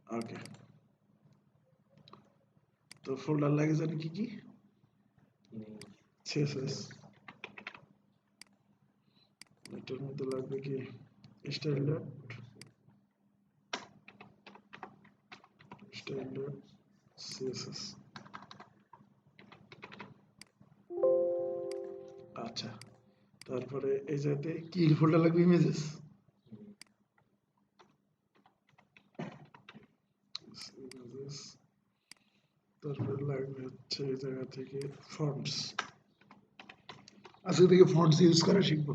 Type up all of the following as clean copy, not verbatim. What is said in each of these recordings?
ওকে, তো ফোল্ডার লাগে জানি কি কি? সিএসএস। এটার মধ্যে লাগবে কি স্টাইল ডট সিএসএস। আচ্ছা, তারপরে এই জায়গাতে কি ফোল্ডার লাগবে? ইমেজেস। তারপরে লাগবে হচ্ছে এই জায়গা থেকে ফন্টস। আজকে থেকে ফন্টস ইউজ করা শিখবো।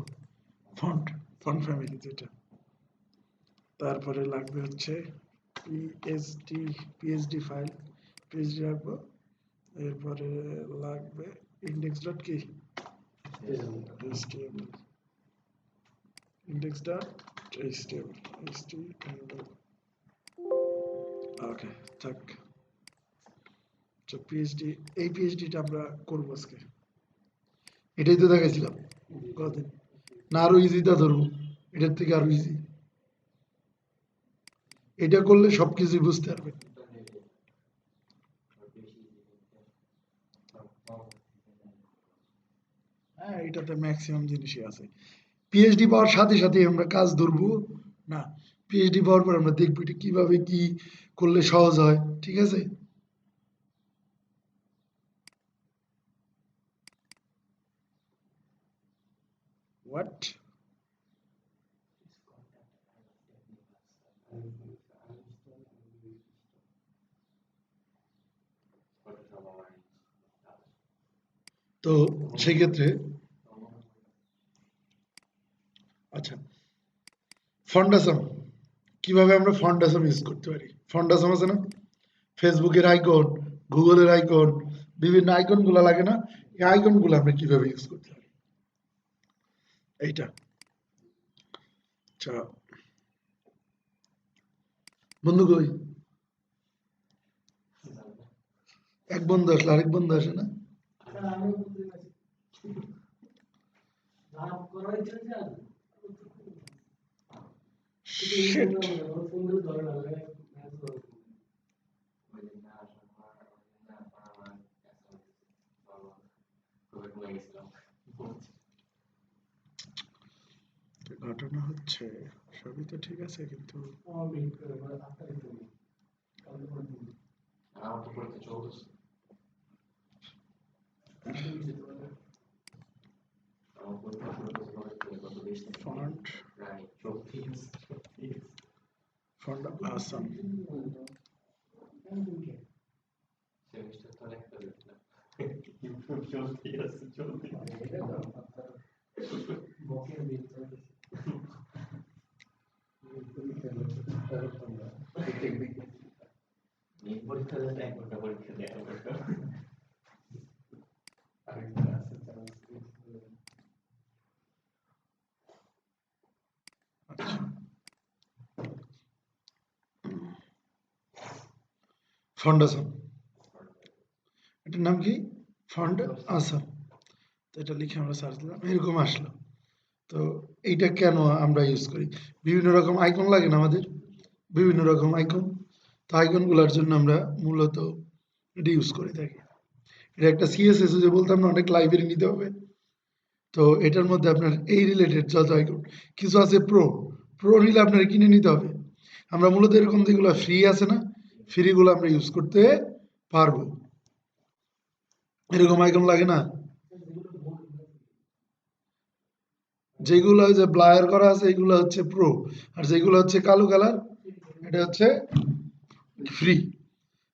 ফন্ট ফ্যামিলি যেটা। তারপরে লাগবে হচ্ছে পিএসডি ফাইল, পিএসডি রাখবো। এরপরে লাগবে ইন্ডেক্স ডট কি HTML, ইন্ডেক্স ডট HTML। ওকে, থাক। পিএইচডি, এই পিএইচডিটা আমরা করবো আজকে। এটাই তো দেখাইছিলাম কদিন, না আরো ইজিটা ধরবো? এটার থেকে আরো ইজি। এটা করলে সবকিছুই বুঝতে পারবে। হ্যাঁ, এটাতে ম্যাক্সিমাম জিনিসই আছে। পিএইচডি পাওয়ার সাথে সাথে আমরা কাজ ধরবো না, পিএইচডি পাওয়ার পর আমরা দেখবো এটা কিভাবে কি করলে সহজ হয়, ঠিক আছে? হোয়াট? তো সেক্ষেত্রে আচ্ছা, ফন্ডাসম কিভাবে আমরা ফন্ডাসম ইউজ করতে পারি? ফন্ডাসম আছে না, ফেসবুকের আইকন, গুগলের আইকন, বিভিন্ন আইকন গুলা লাগে না? এই আইকন গুলো আমরা কিভাবে ইউজ করতে পারি এইটা। আচ্ছা, বন্ধু কই? এক বন্ধু আসলে আরেক বন্ধু আসে না? Shit. ঘটনা হচ্ছে সবই তো ঠিক আছে, কিন্তু ফন্ট আসাম ফন্ড আসাম, এটার নাম কি? ফন্ড আসাম। তো এটা লিখে আমরা সার্চ দিলাম, এরকম আসলো। তো এইটা কেন আমরা ইউজ করি? বিভিন্ন রকম আইকন লাগে না আমাদের, বিভিন্ন রকম আইকন। তো আইকন গুলার জন্য আমরা মূলত এটা ইউজ করে থাকি। এটা একটা সিএসএস যে বলতাম না, অনেক লাইব্রেরি নিতে হবে। তো এটার মধ্যে আপনার এই রিলেটেড যত আইকন কিছু আছে, প্রো নিলে আপনার কিনে নিতে হবে। আমরা মূলত এরকম যেগুলো ফ্রি আছে না, ফ্রি গুলো আমরা ইউজ করতে পারবো। এরকম আইকন লাগে না, যেগুলো যে ব্লায়ার করা আছে এগুলো হচ্ছে প্রো, আর যেগুলো হচ্ছে কালো কালার এটা হচ্ছে ফ্রি।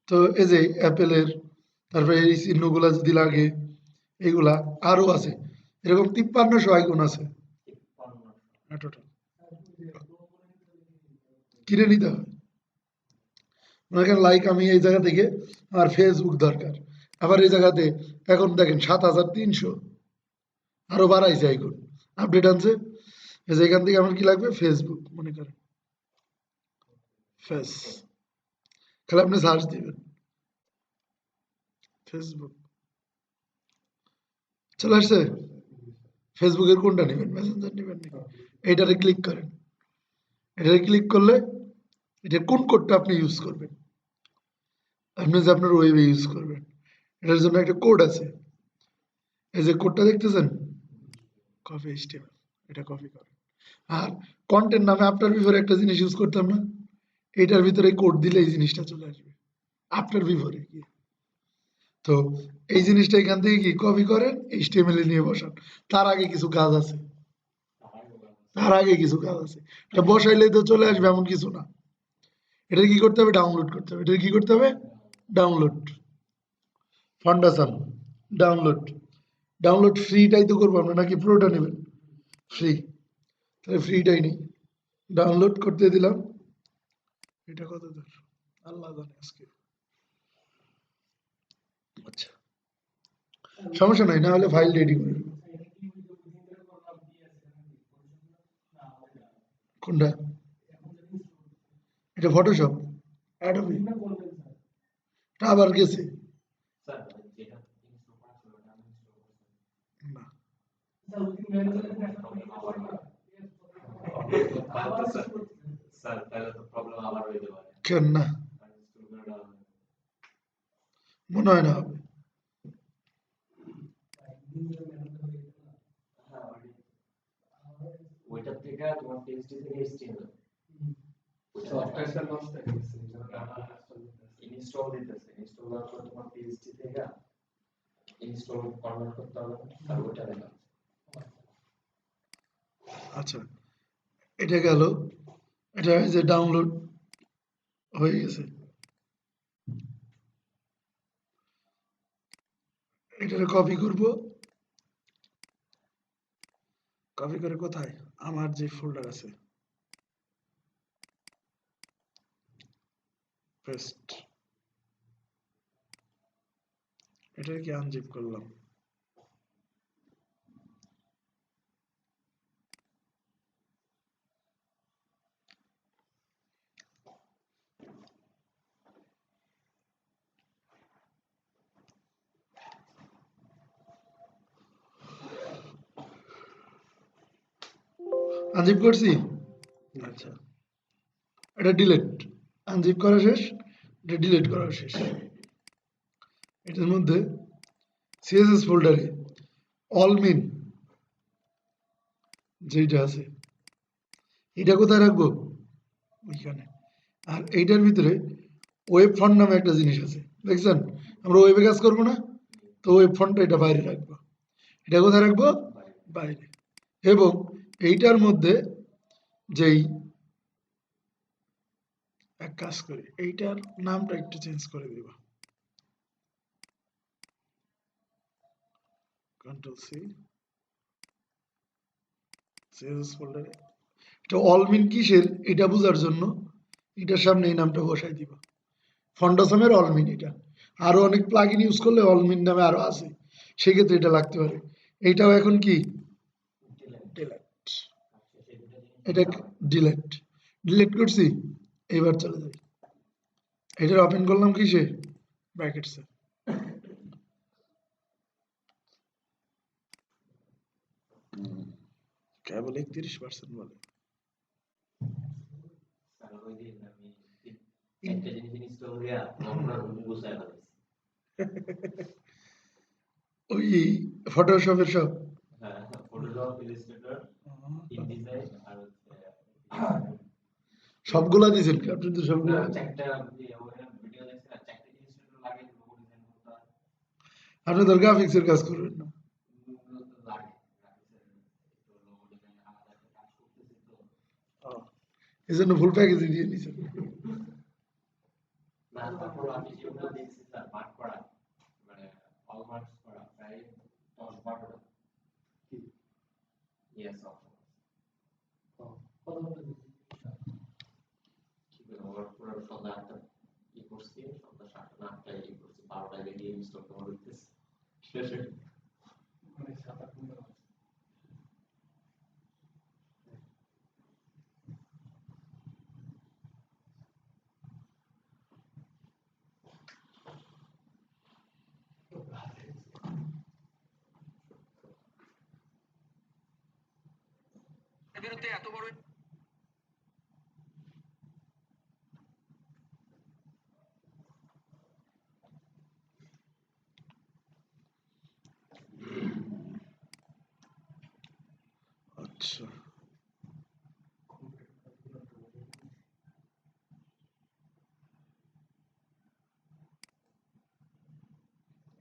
তো এই যে অ্যাপেলের, তারপরে এই চিহ্নগুলা যদি লাগে, এগুলা আরো আছে, এরকম 5300 আইকন আছে টোটাল, কিনে নিতে হবে। মনে করেন লাইক আমি এই জায়গা থেকে আমার ফেসবুক দরকার, আবার এই জায়গাতে এখন দেখেন 7300 আরো বাড়াইছে আইকন, আপডেট আনছে। এই যে এখান থেকে আমার কি লাগবে? ফেসবুক, মনে করেন ফেস, খালি আপনি সার্চ দিবেন ফেসবুক, চলে আসছে। ফেসবুকের কোনটা নেবেন? মেসেঞ্জার নেবেন নাকি? এইটারে ক্লিক করেন, এটারে ক্লিক করলে এটা কোন কোডটা আপনি ইউজ করবেন, আপনি যে আপনার ওয়েবে ইউজ করবেন এটার জন্য একটা কোড আছে, এই যে কোডটা দেখতেছেন কপি এইচটিএমএল, এটা কপি করেন। আর কন্টেন্ট নামে আফটার বিফোরে একটা জিনিস ইউজ করতাম না, এটার ভিতরে কোড দিলে এই জিনিসটা চলে আসবে আফটার বিফোরে কি। তো এই জিনিসটা এখান থেকে কি কপি করেন এইচটিএমএল এ নিয়ে বসান। তার আগে কিছু কাজ আছে, তার আগে কিছু কাজ আছে, এটা বসাইলেই তো চলে আসবে এমন কিছু না। এটা কি করতে হবে, ডাউনলোড করতে হবে। এটা কি করতে হবে, ডাউনলোড ফাউন্ডেশন, ডাউনলোড। ডাউনলোড ফ্রিটাই তো করবো আমরা, নাকি পুরোটা নেবেন? ফ্রি, তাহলে ফ্রিটাই নেই, ডাউনলোড করতে দিলাম। এটা কত দূর আল্লাহ জানে আজকে। আচ্ছা সমস্যা নাই, না হলে ফাইল রেডি করে নেবো। কোনটা? এটা ফটোশপ, অ্যাডোবি, এটা আবার গেছে না। কেন না, মনে হয় না হবে। আচ্ছা এটা গেল, এটা এই যে ডাউনলোড হয়ে গেছে, এটাকে কপি করব, কপি করে কোথায়, আমার যে ফোল্ডার আছে পেস্ট, এটাকে আনজিপ করলাম। আনজিপ করছি, আচ্ছা এটা ডিলিট, আনজিপ করা শেষ, এটা ডিলিট করা শেষ। এটার মধ্যে সিএসএস ফোল্ডারে অল মিন যেটা আছে এটা কোথায় রাখবো, ওইখানে। আর এইটার ভিতরে ওয়েব ফন্ট নামে একটা জিনিস আছে, দেখছেন আমরা ওয়েবে কাজ করবো না, তো ওয়েব ফন্টটা এটা বাইরে রাখবো। এটা কোথায় রাখবো, বাইরে। এবং এইটার মধ্যে যেই এক কাজ করি, এইটার নামটা একটু চেঞ্জ করে দিব, কন্ট্রোল সি, সিএসএস ফোল্ডারে এটা অল মিন কিসের এটা বোঝার জন্য এটার সামনে এই নামটা বসাই দিব, ফন্ডাসমের অল মিন। এটা আরো অনেক প্লাগইন ইউজ করলে অল মিন নামে আরো আছে, সেক্ষেত্রে এটা লাগতে পারে। এইটাও এখন কি ডিলেট, এটা ডিলেট, ডিলেট করছি। এবার চলে যাই, এটার ওপেন করলাম কিসে, ব্র্যাকেটসে। কেবল 31% বলে, ওই ফটোশপের সব সবগুলা দিয়েছেন আপনি তো সবগুলা, আপনি তো গ্রাফিক্সের কাজ করবেন না, এই জন্য ফুল প্যাকেজই দিয়ে দিয়েছেন।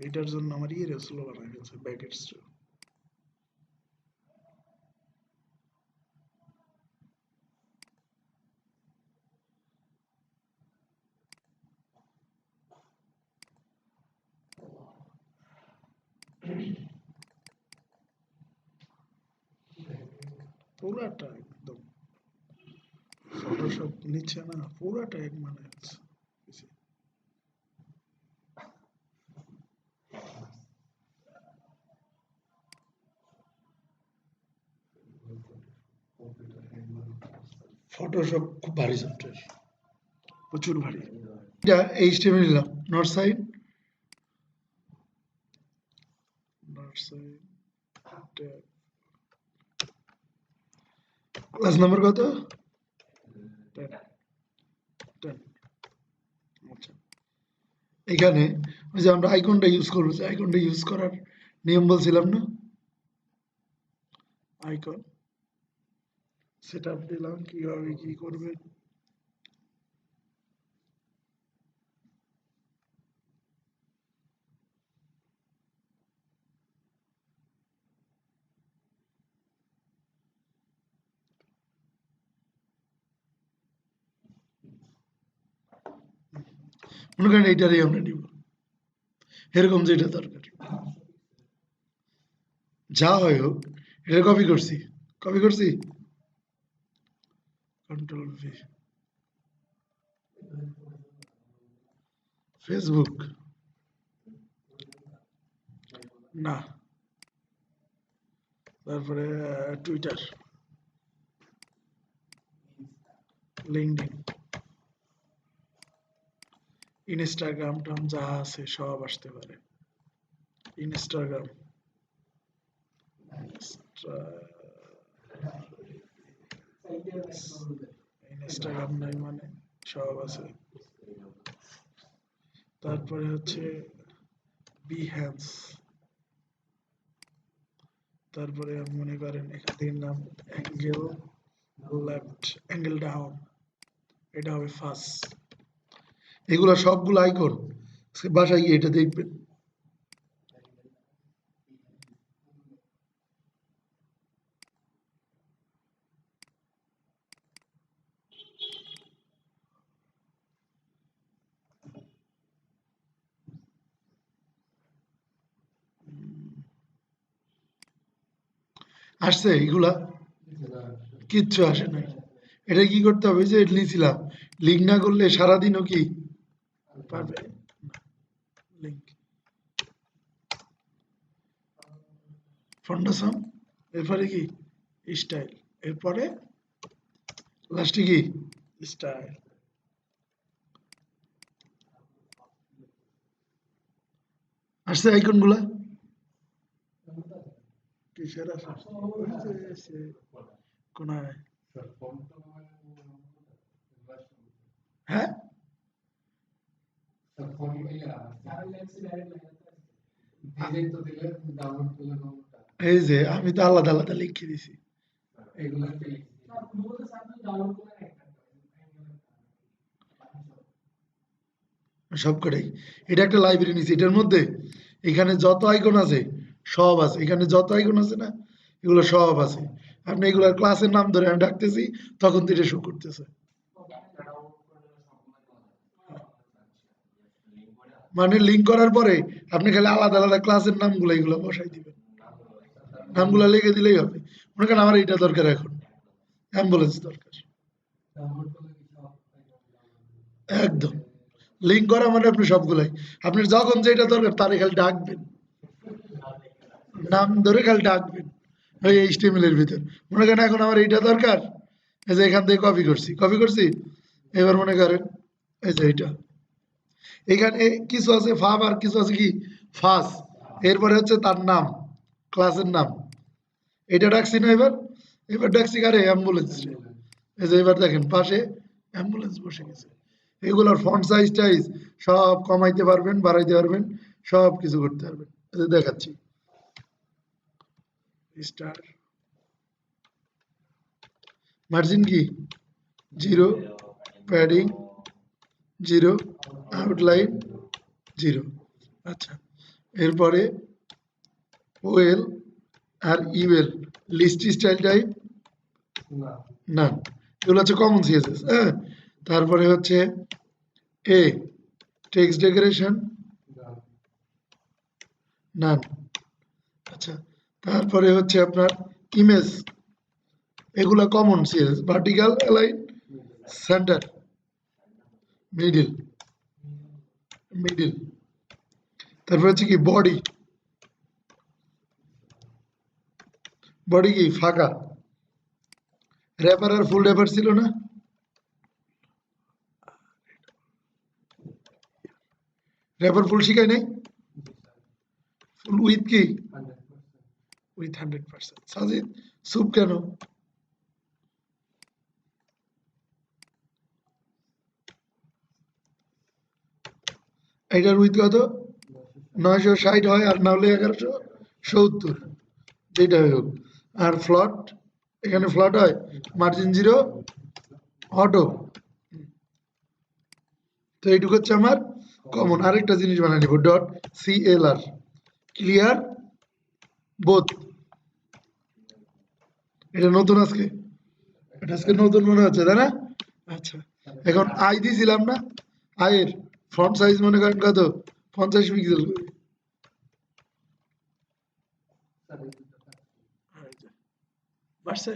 এটার জন্য আমার ইয়ে স্লো বানায় গেছে ব্যাকেটস। পুরাটা একদম ফটোশপ নিচ্ছে না, পুরাটা এক মানে আছে। ফটোশপ খুব ভারী সফটওয়্যার, প্রচুর ভারী। এটা এইচটিএমএল নিলাম, নট সাইড, ক্লাস নাম্বার কত? 10। আচ্ছা, এখানে ওই যে আমরা আইকনটা ইউজ করবো, যে আইকনটা ইউজ করার নিয়ম বলছিলাম না, আইকন সেট আপ দিলাম, কিভাবে কি করবে। মনে করেন এইটারই আমরা নিব, এরকম যেটা দরকার, যা হয় হোক, এটা কপি করছি, কন্ট্রোল ভি, ফেসবুক না, তারপরে টুইটার, লিঙ্কডইন, ইনস্টাগ্রাম টাম যা আছে সব আসতে পারে। ইনস্টাগ্রাম, ইনস্টাগ্রাম নাই মানে সব আছে। তারপরে হচ্ছে বিহ্যান্স, তারপরে মনে করেন এখান থেকে নাম অ্যাঙ্গেল লেফট, অ্যাঙ্গেল ডাউন, এটা হবে ফার্স্ট। এগুলা সবগুলো আইকন, বাসায় গিয়ে এটা দেখবেন। আসছে এগুলা, কিচ্ছু আসে নাই। এটা কি করতে হবে, যে নিয়েছিলাম, লিঙ্ক না করলে সারাদিনও কি পারবে, লিঙ্ক ফাউন্ডেশন, এরপরে কি স্টাইল, এরপরে লাস্টে কি স্টাইল। আসছে আইকন গুলা, কিসের আসে, ওই যে সে কোনায়, হ্যাঁ এই যে আমি তো আলাদা আলাদা লিখে দিছি সবকটাই। এটা একটা লাইব্রেরি নিছি, এটার মধ্যে এখানে যত আইকন আছে সব আছে, এখানে যত আইকন আছে না এগুলো সব আছে। আপনি এগুলোর ক্লাসের নাম ধরে আমি ডাকতেছি, তখন তো এটা শো করতেছে। মানে লিঙ্ক করার পরে আপনি খালি আলাদা আলাদা ক্লাসের নামগুলো এগুলো বসাই দিবেন, নামগুলো লিখে দিলেই হবে। মনে করেন আমার এটা দরকার, এখন অ্যাম্বুলেন্স দরকার, একদম লিঙ্ক করা মানে আপনি সবগুলাই, আপনার যখন যেটা দরকার তারে খালি ডাকবেন, নাম ধরে খালি ডাকবেন ওই এইচটিএমএল এর ভিতর। মনে করেন এখন আমার এইটা দরকার, এই যে এখান থেকে কপি করছি, এবার মনে করেন এই যে এইটা, এখানে কিছু আছে ফাব আর কিছু আছে কি ফাস, এরপরে হচ্ছে তার নাম, ক্লাসের নাম, এটা ডাকছি না এবার, এবার ডাকছি কারে, অ্যাম্বুলেন্স। এই যে এবার দেখেন পাশে অ্যাম্বুলেন্স বসে গেছে। এগুলোর ফন্ট সাইজ টাইজ সব কমাইতে পারবেন, বাড়াইতে পারবেন, সব কিছু করতে পারবেন। এই যে দেখাচ্ছি, স্টার, মার্জিন কি 0, প্যাডিং 0, আউটলাইন 0। আচ্ছা, এরপরে ওএল আর ইউএল লিস্ট স্টাইল টাইপ না, এগুলো হচ্ছে কমন সিএসএস। হ্যাঁ, তারপরে হচ্ছে এ টেক্সট ডেকোরেশন নান। আচ্ছা, তারপরে হচ্ছে আপনার ইমেজ, এগুলা common CSS, vertical align, centre, middle middle. তারপরে হচ্ছে কি বডি, বডি কি ফাঁকা, র্যাপার আর ফুল র্যাপার ছিল না, র্যাপার ফুল শিখাই নাই, ফুল উইথ কি উইথ 100%। সাজিদ সুপ কেন, এটার উইথ কত 960 হয়, আর না হলে 1170, যেটা হোক। আর ফ্লট, এখানে ফ্লট হয় মার্জিন জিরো অটো। তো এইটুকু হচ্ছে আমার কমন। আরেকটা জিনিস বানিয়ে নিব, ডট সিএলআর, ক্লিয়ার বোথ। এটা নতুন আজকে, এটা আজকে নতুন মনে হচ্ছে, তাই না? আচ্ছা, এখন আই দিয়েছিলাম না, আয়ের ফন্ট সাইজ মনে করেন কত 50 পিক্সেল। বাড়ছে,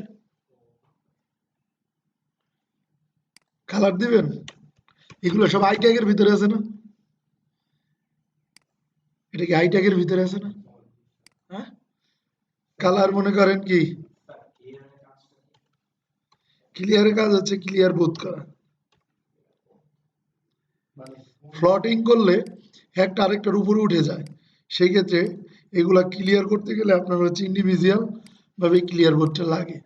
কালার দিবেন, এগুলো সব আই ট্যাগের ভিতরে আছে না? এটা কি আই ট্যাগের ভিতরে আছে না? হ্যাঁ, কালার মনে করেন কি, ক্লিয়ারের কাজ হচ্ছে ক্লিয়ার বোধ করা। ফ্লটিং করলে একটা আরেকটার উপরে উঠে যায়, সেই ক্ষেত্রে এগুলা ক্লিয়ার করতে গেলে আপনার হচ্ছে ইন্ডিভিজুয়াল ভাবে ক্লিয়ার বোর্ডটা লাগে।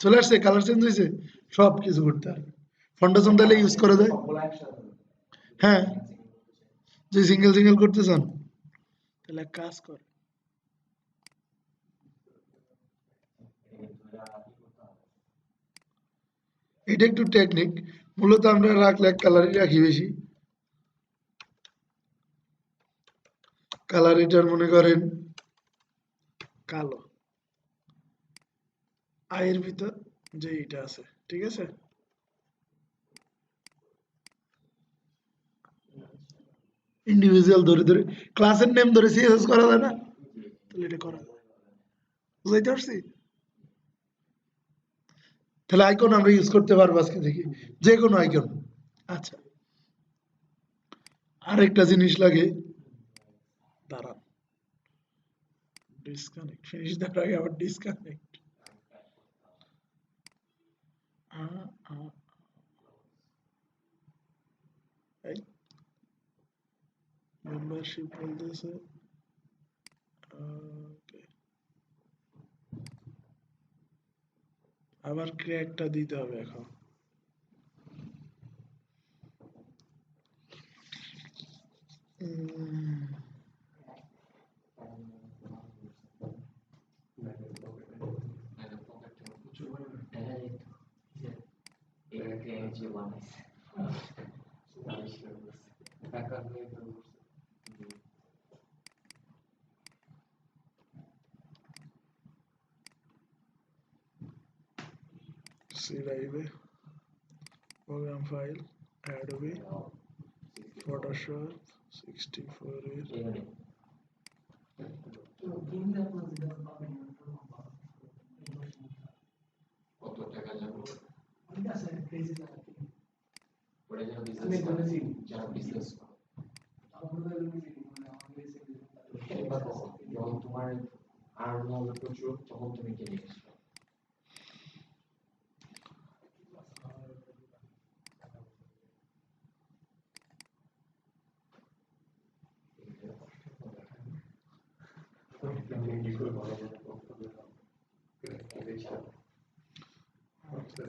চলে আসছে, কালার চেঞ্জ হয়েছে, সব কিছু করতে হবে। ফাউন্ডেশন তাহলে ইউজ করা যায়। হ্যাঁ, যে সিঙ্গেল সিঙ্গেল করতে চান তাহলে এক কাজ কর, এটা একটু টেকনিক, মূলত আমরা রাখলে এক কালারই রাখি বেশি। কালার এটার মনে করেন কালো, আয়ের ভিতর যে এটা আছে, ঠিক আছে। ইন্ডিভিজুয়াল ধরে ধরে ক্লাসের নেম ধরে সিএসএস করা যায় না, তাহলে এটা করা যায়। বুঝাইতে পারছি? তাহলে আইকন আমরা ইউজ করতে পারবো আজকে থেকে, যে কোনো আইকন। আচ্ছা, আরেকটা জিনিস লাগে, দাঁড়ান, ডিসকানেক্ট ফিনিশ দেওয়ার আগে আবার ডিসকানেক্ট। এই মেম্বারশিপ বলতেছে, ওকে, আবার ক্র্যাকটা দিতে হবে এখন। সি ড্রাইভে প্রোগ্রাম ফাইল, অ্যাডোবি ফটোশপ 64 এর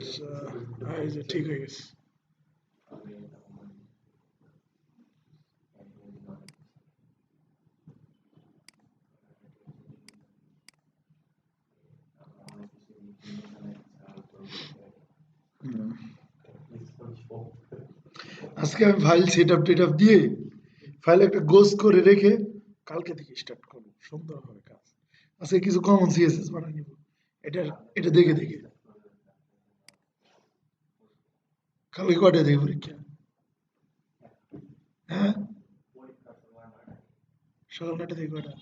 আচ্ছা, এই যে ঠিক হয়ে গেছে। আজকে আমি file set up TET up দিয়ে ফাইল একটা গোস করে রেখে কালকে থেকে স্টার্ট করবো সুন্দর হবে কাজ। আজকে কিছু কমন সিএসএস বানাই নিব। এটা এটা দেখে দেখে কালকে কয়টা থেকে পরীক্ষা? হ্যাঁ, সকাল 9টা থেকে কয়টা?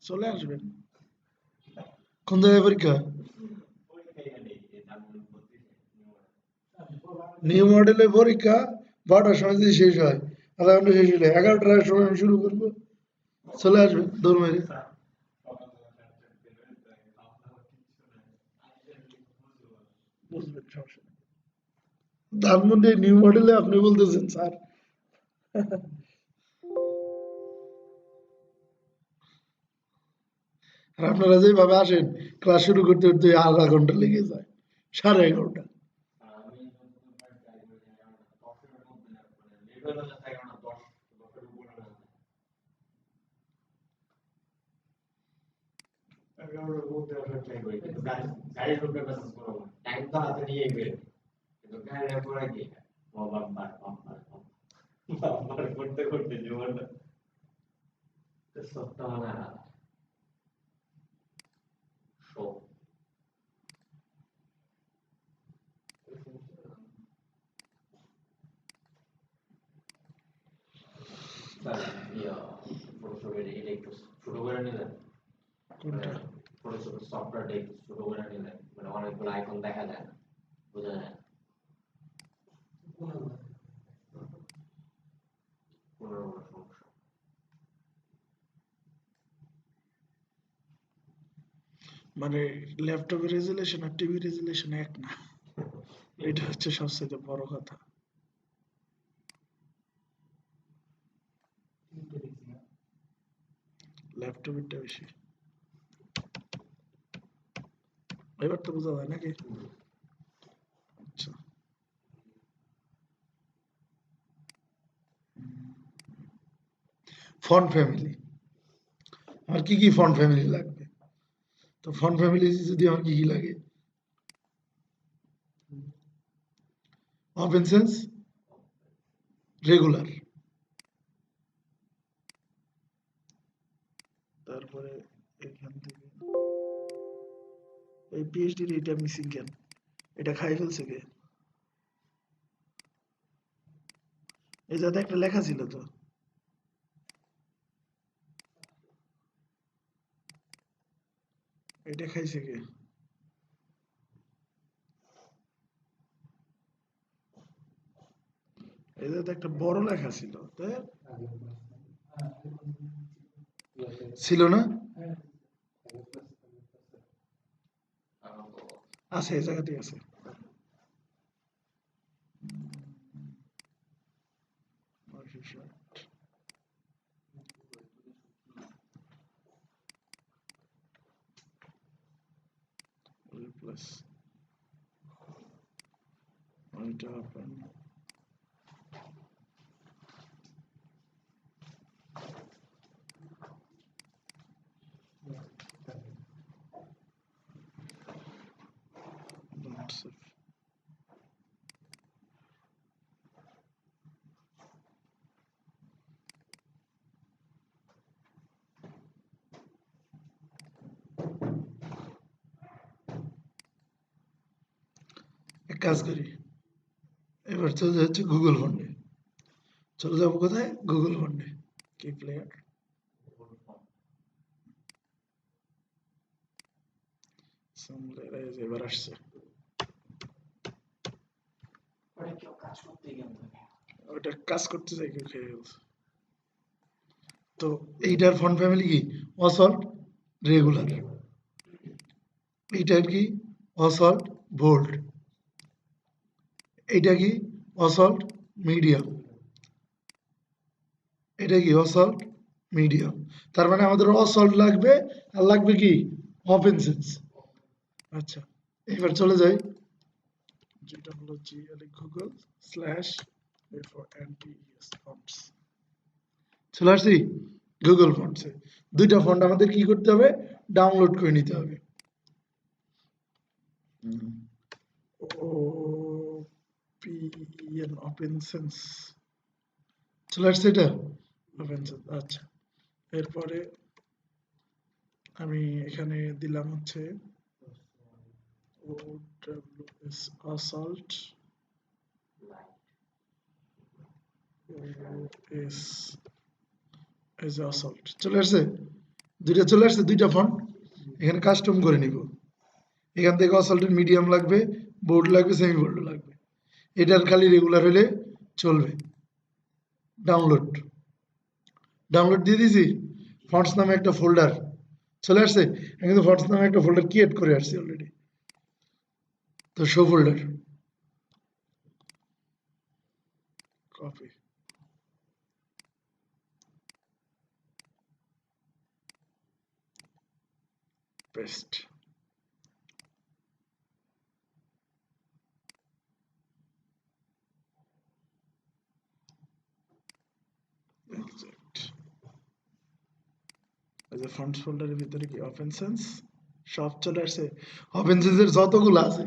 চলে আসবেন। কোন জায়গায় পরীক্ষা? নিউ মডেলের পরীক্ষা 12টার সময় যদি শেষ হয়, আধা ঘন্টা শেষ হলে 11টার সময় আমি শুরু করবো। চলে আসবেন দৌড় মেরে। বুঝবেন, সমস্যা নেই। ধানমন্ডি নিউ মডেলে আপনি বলতেছেন স্যার? আর আপনারা যেভাবে আসেন, ক্লাস শুরু করতে করতে আধা ঘন্টা লেগে যায়, 11:30। কোনটা? মানে ল্যাপটপের রেজুলেশন আর টিভি রেজুলেশন এক না, এটা হচ্ছে সবচেয়ে বড় কথা। ল্যাপটপেরটা বেশি। এবার তো বোঝা যায় নাকি? আচ্ছা, ফন্ট ফ্যামিলি, আমার কি কি ফন্ট ফ্যামিলি লাগবে? তো ফন্ট ফ্যামিলি যদি আমার কি কি লাগে? ওপেন সেন্স, রেগুলার, তারপরে এখান থেকে এই পিএইচডি এটা মিসিং কেন? এটা খাই ফেলছে কে? এই যাতে একটা লেখা ছিল তো। এটা খাইছে কে? এই যাতে একটা বড় লেখা ছিল, তাই ছিল না? আছে, এই জায়গাতেই আছে। প্লাস ওইটা ওপেন, এক কাজ করি, এবার চলে যাচ্ছে গুগল ফন্ডে। চলে যাবো কোথায়? গুগল ফন্ডে। কি প্লেয়ার এবার আসছে। ওটা কাজ করতে যাই কেউ খেয়ে গেছে। তো এইটার ফন্ট ফ্যামিলি কি? অসল্ট, রেগুলার। এইটার কি? অসল্ট, বোল্ড। এইটা কি? অসল্ট, মিডিয়াম। এটা কি? অসল্ট, মিডিয়াম। তার মানে আমাদের অসল্ট লাগবে, আর লাগবে কি? Open sense. আচ্ছা, এবার চলে যাই, যেটা হলো গুগল স্ল্যাশ এরপর NTES ফন্টস। চলে আসছি গুগল ফন্টসে। দুইটা ফন্ট আমাদের কি করতে হবে? ডাউনলোড করে নিতে হবে। ওপেন সেন্স চলে আসছে, এটা ওপেন সেন্স। আচ্ছা, এরপরে আমি এখানে দিলাম হচ্ছে OWS assault OS as assault চলে আসছে, দুইটা চলে আসছে, দুইটা ফন্ট এখানে কাস্টম করে নিব। এখান থেকে অসল্টের মিডিয়াম লাগবে, বোল্ড লাগবে, সেমি বোল্ড লাগবে। এটার খালি রেগুলার হলে চলবে। ডাউনলোড ডাউনলোড দিয়ে দিয়েছি। ফন্টস নামে একটা ফোল্ডার চলে আসছে, আমি কিন্তু ফন্টস নামে একটা ফোল্ডার ক্রিয়েট করে আসছি অলরেডি। তো show folder copy, paste, exact. এই যে ফন্টস ফোল্ডারের ভিতরে কি ওপেন সেন্স সব চলে আসছে। ওপেন সেন্সের যতগুলো আছে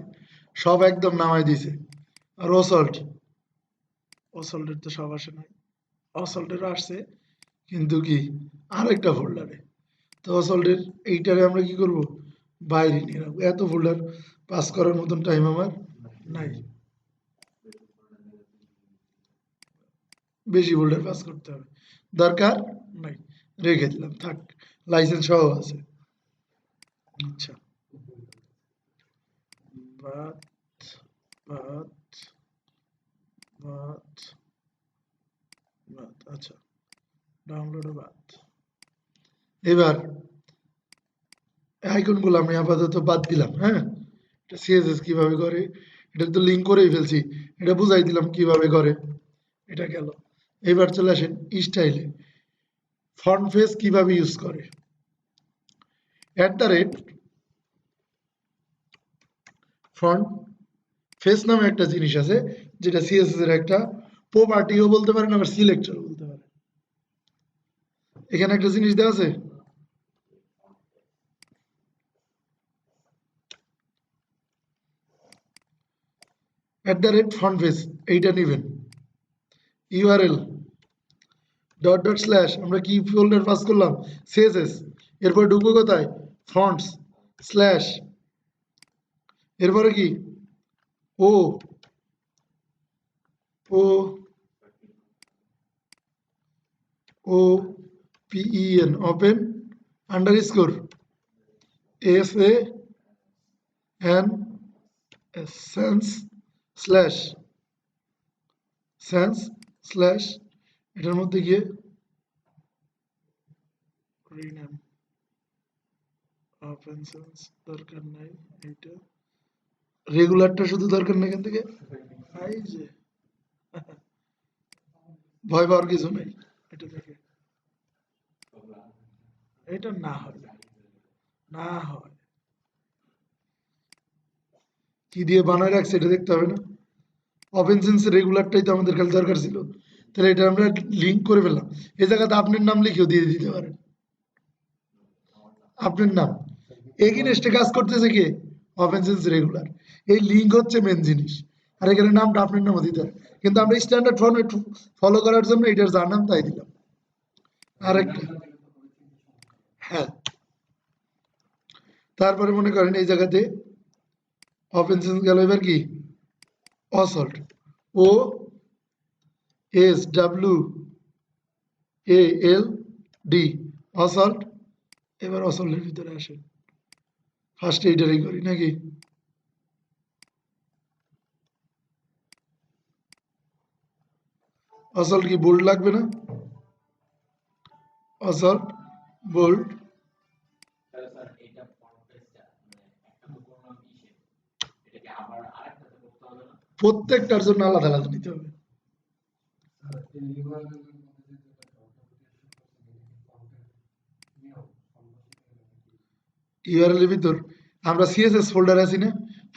সব একদম নামাই দিয়েছে। আর অসল্টের তো সব আসে নাই, অসল্টেরও আসছে কিন্তু কি আরেকটা ফোল্ডারে। তো অসল্টের এইটারে আমরা কি করব, বাইরে নিয়ে রাখবো। এত ফোল্ডার পাস করার মতন টাইম আমার নাই, বেশি ফোল্ডার পাস করতে হবে, দরকার নাই, রেখে দিলাম থাক, লাইসেন্স সহ আছে। আচ্ছা, বাদ বাদ বাদ বাদ, আচ্ছা ডাউনলোডও বাদ। এবার আইকনগুলো আমি আপাতত বাদ দিলাম। হ্যাঁ, এটা সিএসএস কিভাবে করে, এটা তো লিঙ্ক করেই ফেলছি, এটা বুঝাই দিলাম কিভাবে করে, এটা গেল। এবার চলে আসেন স্টাইলে, ফন্ট ফেস কিভাবে ইউজ করে। ফন্ট ফেস নামে একটা জিনিস আছে, যেটা সিএসএস এর একটা প্রপার্টিও বলতে পারেন, আবার সিলেক্টর বলতে পারেন। এখানে একটা জিনিস দেওয়া আছে, ফন্ট ফেস, এইটা নিবেন। ইউআরএল ডট ডট স্ল্যাশ, আমরা কি ফোল্ডার পাস করলাম, সিএসএস। এরপর ঢুকবো কোথায়, ফন্টস স্ল্যাশ, এরপরে কি O O O P E N, open underscore S A N sans slash sans slash, এটার মধ্যে গিয়ে রিনেম ওপেন সেন্স দরকার নাই, এইটা রেগুলারটা শুধু দরকার নেই এখান থেকে। এই যে ভয় পাওয়ার কিছু নেই, এটা থেকে এটা না হয়, না হয় কি দিয়ে বানায় রাখছে এটা দেখতে হবে না। ওপেন সেন্স রেগুলারটাই তো আমাদের খালি দরকার ছিল, তাহলে এটা আমরা লিঙ্ক করে ফেললাম। এই জায়গাতে আপনার নাম লিখেও দিয়ে দিতে পারেন, আপনার নাম এগেইনস্টে কাজ করতেছে কে, ওপেন সেন্স রেগুলার। এই লিঙ্ক হচ্ছে মেন জিনিস, আর এখানে নামটা আপনার নামও দিতে হবে, কিন্তু আমরা স্ট্যান্ডার্ড ফর্মেট ফলো করার জন্য এটার যার নাম তাই দিলাম। আরেকটা, হ্যাঁ, তারপরে মনে করেন এই জায়গাতে ওপেন সেন্স গেল, এবার কি Oswald, O S W A L D, Oswald. এবার অসল্টের ভিতরে আসেন, ফার্স্ট এইটারই করি নাকি, অসল্ট কি বোল্ড লাগবে না, অসল্ট বোল্ড, প্রত্যেকটার জন্য আলাদা আলাদা নিতে হবে। ইউআরএল এর ভিতর আমরা সিএসএস ফোল্ডার আছি না,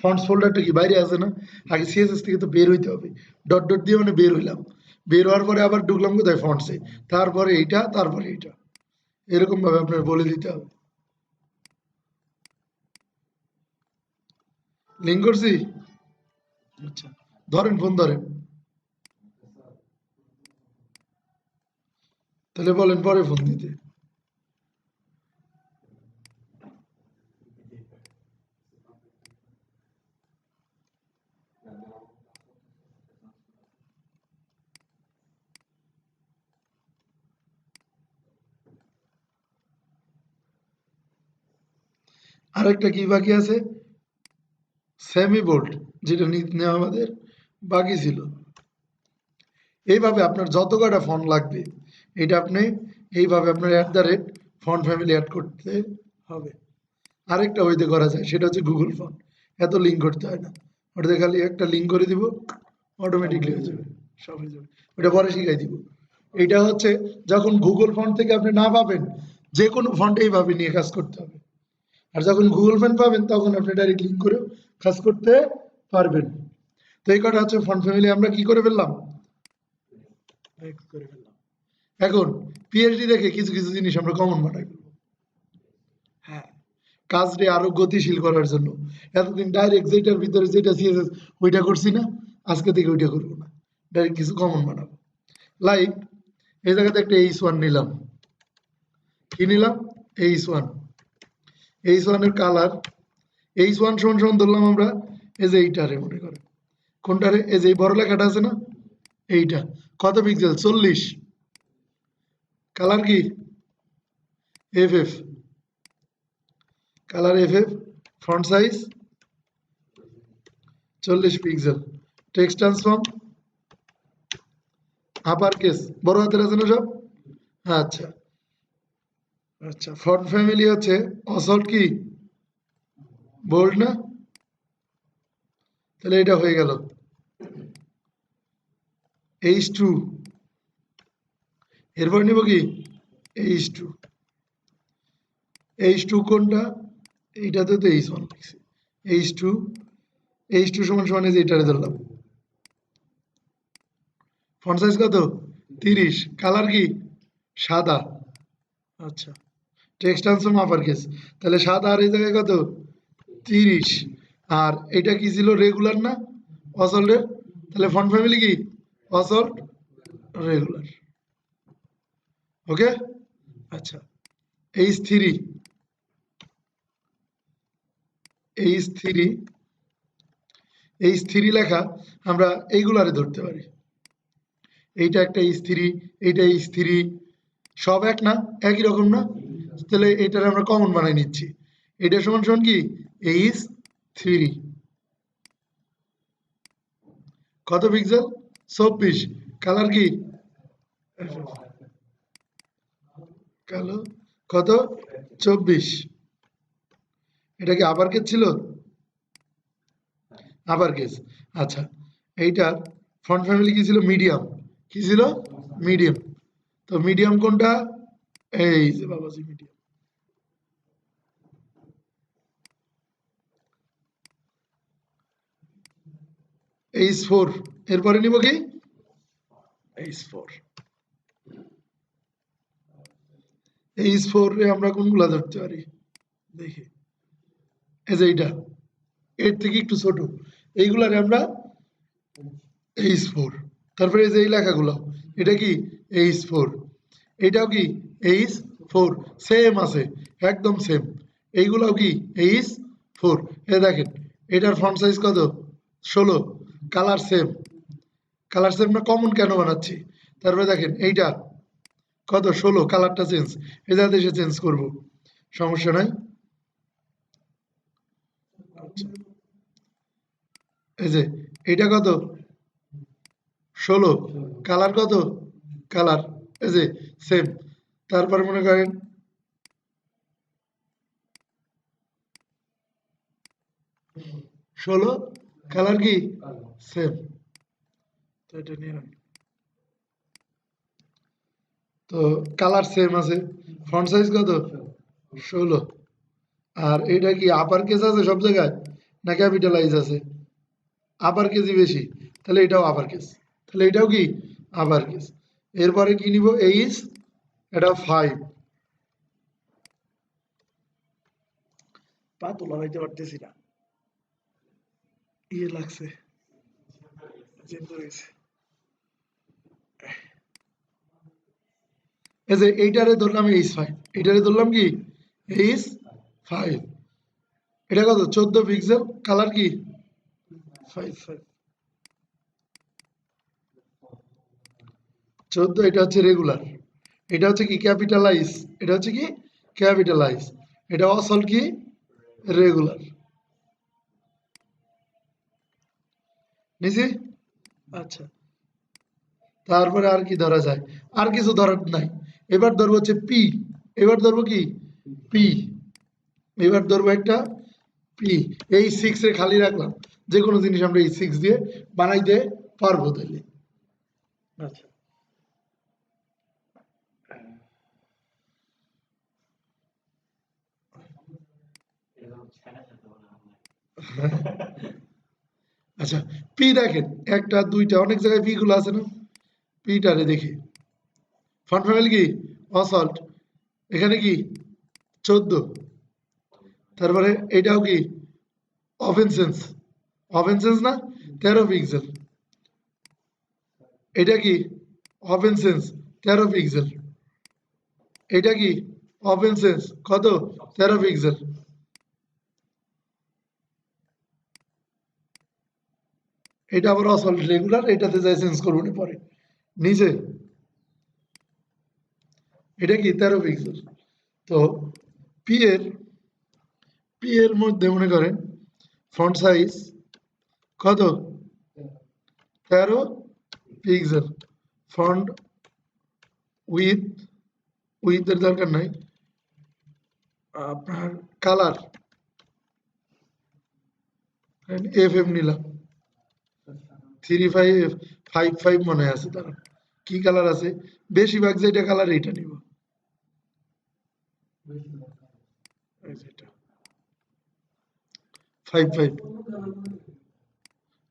ফন্টস ফোল্ডারটা কি বাইরে আছে না, আগে সিএসএস থেকে তো বের হইতে হবে। ডট ডট দিয়ে মানে বের হইলাম, বের হওয়ার পরে আবার ঢুকলাম কোথায়, ফন্টসে, তারপরে এইটা, তারপরে এইটা, এরকম ভাবে আপনার বলে দিতে হবে। লিঙ্ক করছি, আচ্ছা ধরেন, ফোন ধরেন, তাহলে বলেন পরে ফোন দিতে। আরেকটা কি বাকি আছে, সেমি বোল্ড, যেটা নেওয়া আমাদের বাকি ছিল। এইভাবে আপনার যত কটা ফন্ট লাগবে এটা আপনি এইভাবে আপনার ফন্ট ফ্যামিলি অ্যাড করতে হবে। আরেকটা ওইতে করা যায়, সেটা হচ্ছে গুগল ফন্ট। এত লিঙ্ক করতে হয় না, ওটাতে খালি একটা লিঙ্ক করে দিব, অটোমেটিকলি হয়ে যাবে, সব হয়ে যাবে। ওটা পরে শিখাই দিব। এটা হচ্ছে যখন গুগল ফন্ট থেকে আপনি না পাবেন, যে কোনো ফন্ট এইভাবে নিয়ে কাজ করতে হবে। আর যখন গুগল ফন্ট পাবেন তখন আপনি ডাইরেক্ট লিঙ্ক করে কাজ করতে পারবেন। তো এই কটা হচ্ছে ফন্ট ফ্যামিলি আমরা কি করে ফেললাম, করে ফেললাম। এখন পিএইচডি দেখে কিছু কিছু জিনিস আমরা কমন বানাই ফেলবো। হ্যাঁ, কাজটি আরো গতিশীল করার জন্য। এতদিন ডাইরেক্ট যেটার ভিতরে যেটা সিএসএস ওইটা করছি না, আজকে থেকে ওইটা করবো না, ডাইরেক্ট কিছু কমন বানাবো। লাইক এই জায়গাতে একটা H1 নিলাম, কি নিলাম, H1। H1 এর কালার, H1 সমান সমান ধরলাম আমরা এই যে এইটারে, মনে করেন কোনটারে, এই যে বড় লেখাটা আছে না, এইটা কত পিক্সেল, 40। কালার কি FF, colour FF, font size 40 pixel, text transform upper case, বড় হাতের আছে না সব। আচ্ছা আচ্ছা, ফন্ট ফ্যামিলি হচ্ছে অসল্ট কি বোল্ড না, তাহলে এটা হয়ে গেল H2। এরপর নিব কি H2, H2 কোনটা, এইটাতে তো H1 লিখছি, H2, H2 সমান সমান এই যে এটারে ধরলাম, ফন্ট সাইজ কত 30, কালার কি সাদা। আচ্ছা, টেক্সট ট্রান্সফর্ম আপার কেস, তাহলে সাদা আর এই জায়গায় কত 30। আর এটা কি ছিল, রেগুলার না অসল্টের, তাহলে ফন্ট ফ্যামিলি কি অসল্ট রেগুলার। ওকে, আচ্ছা H3, H3, H3 লেখা আমরা এইগুলারে ধরতে পারি, এইটা একটা H3, এইটা H3, সব এক না, একই রকম না, তাহলে এটার আমরা কমন বানাই নিচ্ছি। এটা সমান সমান কি H3, কত পিক্সেল 24, কালার কি কালো, কত 24। এটা কি আবার কেস ছিল, আবার কেস। আচ্ছা, এইটার ফন্ট ফ্যামিলি কি ছিল, মিডিয়াম, কি ছিল মিডিয়াম। তো মিডিয়াম কোনটা, এই যে বাবাজি মিডিয়াম, H4। এরপরে নিব কি H4, H4 এ আমরা কোনগুলা ধরতে পারি দেখি, এই যে এইটা, এর থেকে একটু ছোট, এইগুলারে আমরা H4। তারপরে এই যে এই লেখাগুলো, এটা কি H4, এইটাও কি H4, সেম আছে, একদম সেম। এইগুলাও কি H4। এ দেখেন এটার ফন্ট সাইজ কত 16, কালার সেম, কালার সেম না, কমন কেন বানাচ্ছি। তারপরে দেখেন এইটা কত 16, কালারটা চেঞ্জ, এই যাতে এসে চেঞ্জ করবো, সমস্যা নাই। আচ্ছা, এই যে এইটা কত 16, কালার কত, কালার এই যে সেম। তারপর মনে করেন 16, কালার কি সেম। তো এটা নিয়ে রাখি। তো কালার সেম আছে, ফন্ট সাইজ কত 16। আর এটা কি আপার কেস আছে সব জায়গায় না ক্যাপিটালাইজ আছে, আপার কেসই বেশি, তাহলে এটাও আপার কেস, তাহলে এটাও কি আপার কেস। এরপরে কি নিব H, এটা 5, পা তো লাগাইতে পারতেছি না, ইয়ে লাগছে, চেঞ্জ হয়ে গেছে। এই যে এইটারে ধরলাম H5, এইটারে ধরলাম কি H5, এটা কত 14 পিক্সেল, কালার কি 5, 14। এটা হচ্ছে রেগুলার, এটা হচ্ছে কি ক্যাপিটালাইজ, এটা হচ্ছে কি ক্যাপিটালাইজ, এটা অসল কি রেগুলার নিছি। আচ্ছা, তারপরে আর কি ধরা যায়? আর কিছু ধরার নাই। এবার ধরবো হচ্ছে পি। এবার ধরবো কি? পি। এবার ধরবো একটা পি। এই সিক্স এ খালি রাখলাম, যে কোনো জিনিস আমরা এই সিক্স দিয়ে বানাইতে পারবো তাইলে। আচ্ছা, আচ্ছা পি দেখেন, একটা দুইটা অনেক জায়গায় পি গুলো আছে না? পিটারে দেখি ফন্ট ফ্যামিলি কি অসল্ট, এখানে কি 14, তারপরে এটাও কি অফেন্সেন্স, অফেন্সেন্স না 13 পিক্সেল, এটা কি অফেন্সেন্স 13 পিক্সেল, এটা কি অফেন্সেন্স কত 13 পিক্সেল। এটা আবার অসল্ট রেগুলার, এটাতে যাই চেঞ্জ করবো না পরে নিজে। এটা কি 13 পিক্সেল। তো পি এর পি এর মধ্যে মনে করেন ফন্ট সাইজ কত 13 পিক্সেল, ফন্ট উইথ, উইথের দরকার নাই, আপনার কালার এফ এম নিলাম 3555 মনে আছে তার, কি কালার আছে বেশিরভাগ যেটা কালার এইটা নিব, এই যে এটা 55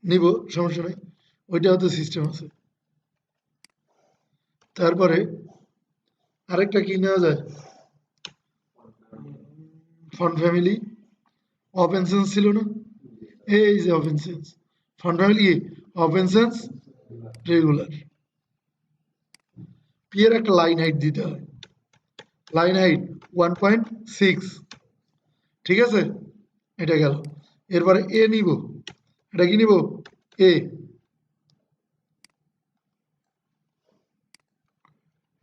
নিব, সমস্যা নাই, ওইটাও তো সিস্টেম আছে। তারপরে আরেকটা কি নেওয়া যায়, ফন্ট ফ্যামিলি ওপেন সেন্স ছিল না, এই যে ওপেন সেন্স, ফন্ট ফ্যামিলি কি ওপেন সেন্স রেগুলার। পি এর একটা লাইন হাইট দিতে হয়, লাইন হাইট 1.6, ঠিক আছে, এটা গেল। এরপরে এ নিব, এটা কি নিব এ,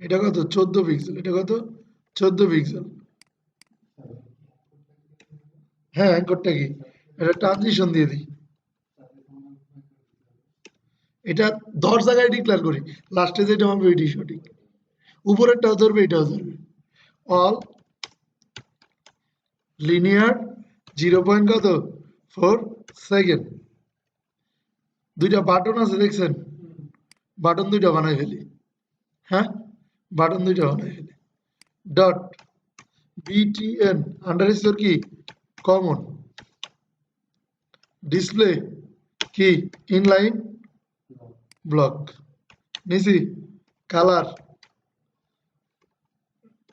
এটা কত 14 পিক্সেল, এটা কত 14 পিক্সেল। হ্যাঁ অ্যাঙ্করটা কি, এটা ট্রানজিশন দিয়ে দিই, এটা 10 জায়গায় ডিক্লেয়ার করি, লাস্টে যেটা হবে এটাই সঠিক, উপরেরটাও ধরবে এটাও ধরবে। অল লিনিয়ার 0.4 সেকেন্ড, দুইটা বাটন আছে দেখছেন, বাটন দুইটা বানাই ফেলি, হ্যাঁ বাটন দুইটা বানাই ফেলি। ডট বিটিএন আন্ডারস্কোর কি কমন, ডিসপ্লে কি ইনলাইন ব্লক, নিছি কালার,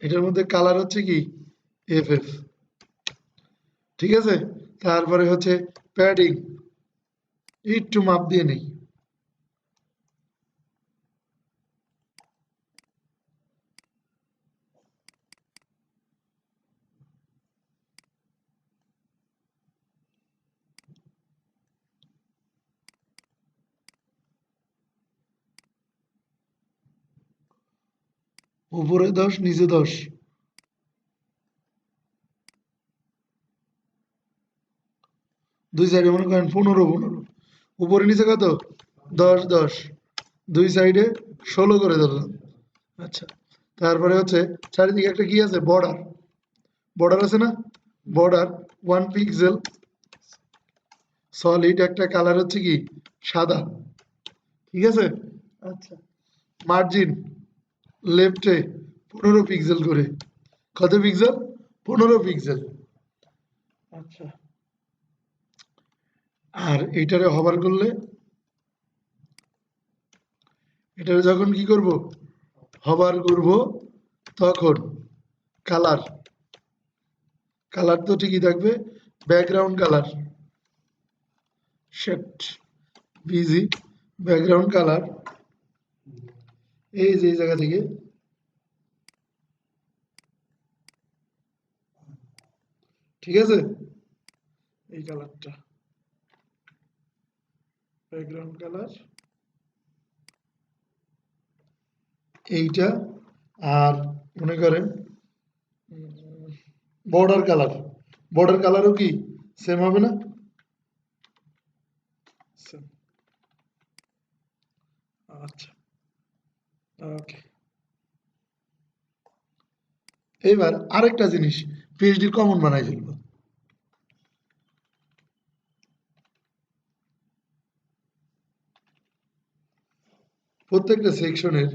এটার মধ্যে কালার হচ্ছে কি এফ এফ, ঠিক আছে। তারপরে হচ্ছে প্যাডিং, একটু মাপ দিয়ে নেই, উপরে 10 নিচে 10, দুই সাইডে মনে করেন 15 উপরে নিচে কত 10 দুই সাইডে 16 করে ধরলাম। আচ্ছা, তারপরে হচ্ছে চারিদিকে একটা কি আছে বর্ডার, বর্ডার আছে না, বর্ডার 1 পিক্সেল সলিড, একটা কালার হচ্ছে কি সাদা, ঠিক আছে। আচ্ছা, মার্জিন লেফটে 15 পিক্সেল করে, কত পিক্সেল 15 পিক্সেল। আচ্ছা, আর এইটারে হবার করলে, এটারে যখন কি করব হবার করব, তখন কালার, কালার তো ঠিকই থাকবে, background colour set BG, background colour এই যে এই জায়গা থেকে, ঠিক আছে, এই কালারটা ব্যাকগ্রাউন্ড কালার এইটা, আর মনে করেন বর্ডার কালার, বর্ডার কালারও কি সেম হবে না? Same. আচ্ছা, ওকে। এবার আরেকটা জিনিস পিএইচডির কমন বানাই ফেলবো। প্রত্যেকটা সেকশনের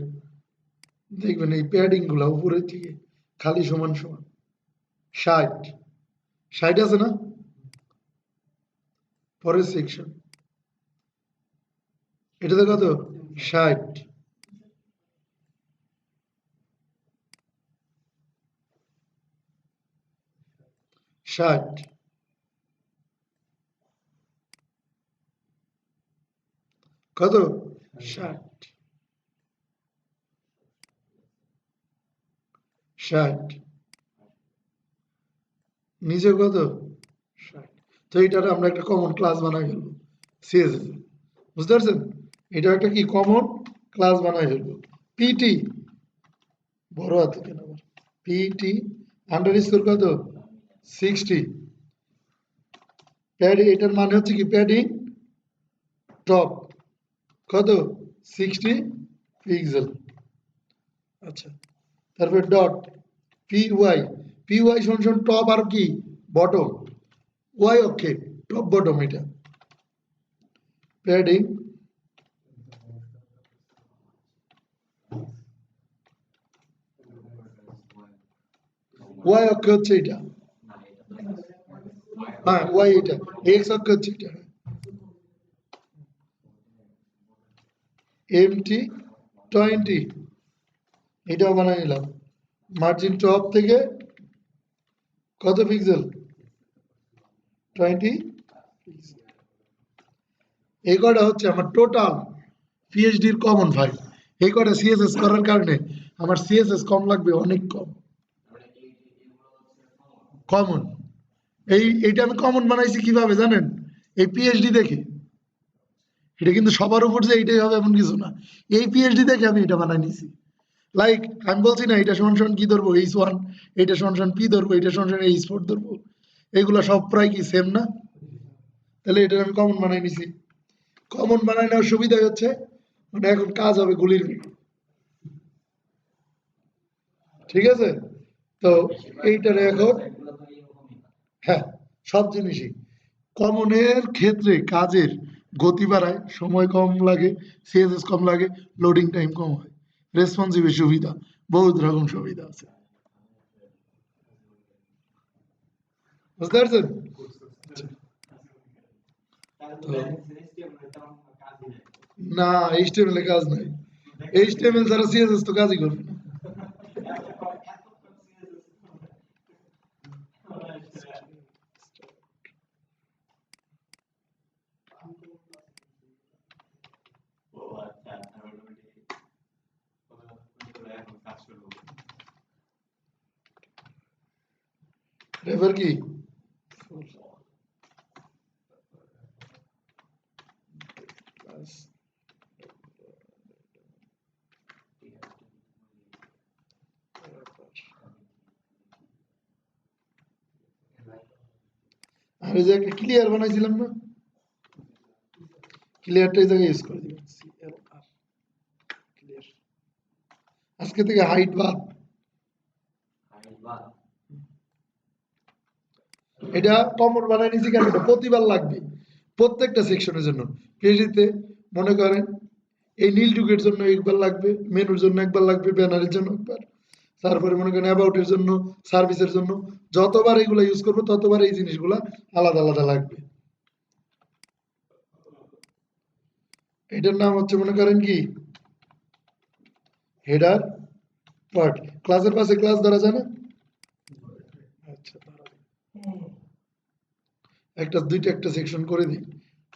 দেখবেন এই প্যাডিং গুলা উপরের থেকে খালি সমান সমান 60 60 আছে না? পরের সেকশন এটাতে কত? 60। কত? 60 60 নিচে কত? 60। তো এটার আমরা একটা কমন ক্লাস বানাই ফেলবো সিএসএস, বুঝতে পারছেন? এটা একটা কি কমন ক্লাস বানাই ফেলবো। পিটি বড় হাতে কেন আবার? পিটি আন্ডারস্কোর কত? 60। প্যাড এটার মানে হচ্ছে কি প্যাডিং টপ কত? 60 পিক্সেল। আচ্ছা, তারপর ডট পিওয়াই, পিওয়াই সমান টপ আর কি বটম, ওয়াই অক্ষে টপ বটম, এটা প্যাডিং ওয়াই অক্ষে হচ্ছে এটা, হ্যাঁ ওয়াই এটা, এক্স অক্ষে হচ্ছে এটা, এমটি 20 এটাও বানাই নিলাম। মার্জিন টপ থেকে কত পিক্সেল? 20। এই কটা হচ্ছে আমার টোটাল পিএইচডির কমন ফাইল। এই কটা সিএসএস করার কারণে আমার সিএসএস কম লাগবে, অনেক কম কমন। এইটা আমি কমন বানাইছি কিভাবে জানেন? এই পিএইচডি দেখে। এটা কিন্তু সবার উপর যে এইটাই হবে এমন কিছু না, এই পিএইচডি দেখে আমি এটা বানাই নিছি। লাইক আমি বলছি না এটা সমান সমান কি ধরবো H1, এটা সমান সমান পি ধরবো, এটা সমান সমান H4 ধরবো, এগুলা সব প্রায় কি সেম না? তাহলে এটা আমি কমন বানাই নিছি। কমন বানাই নেওয়ার সুবিধা হচ্ছে মানে এখন কাজ হবে গুলির মতো। ঠিক আছে, তো এইটারে এখন হ্যাঁ সব জিনিসই কমনের ক্ষেত্রে কাজের গতি বাড়ায়, সময় কম লাগে, সিএসএস কম লাগে, লোডিং টাইম কম হয়, রেসপন্সিভের সুবিধা, বহুত রকম সুবিধা আছে, বুঝতে পারছেন? তো না, এইচটিএমএল এ কাজ নাই, এইচটিএমএল ছাড়া সিএসএস তো কাজই করবে না। রেফার কি আমি যে একটা ক্লিয়ার বানাইছিলাম না, ক্লিয়ারটা এই জায়গায় ইউজ করে দিবেন, CLR ক্লিয়ার। আজকে থেকে হাইট বাদ, এটা কমন বানাই নিছি কেন? এটা প্রতিবার লাগবে প্রত্যেকটা সেকশনের জন্য। পিএইচডিতে মনে করেন এই নীল টুকের জন্য একবার লাগবে, মেনুর জন্য একবার লাগবে, ব্যানারের জন্য একবার, তারপরে মনে করেন অ্যাবাউটের জন্য, সার্ভিসের জন্য, যতবার এগুলো ইউজ করবো ততবার এই জিনিসগুলা আলাদা আলাদা লাগবে। এটার নাম হচ্ছে মনে করেন কি হেডার পার্ট। ক্লাসের পাশে ক্লাস ধরা যায় না? আচ্ছা, একটা দুইটা একটা সেকশন করে দিই,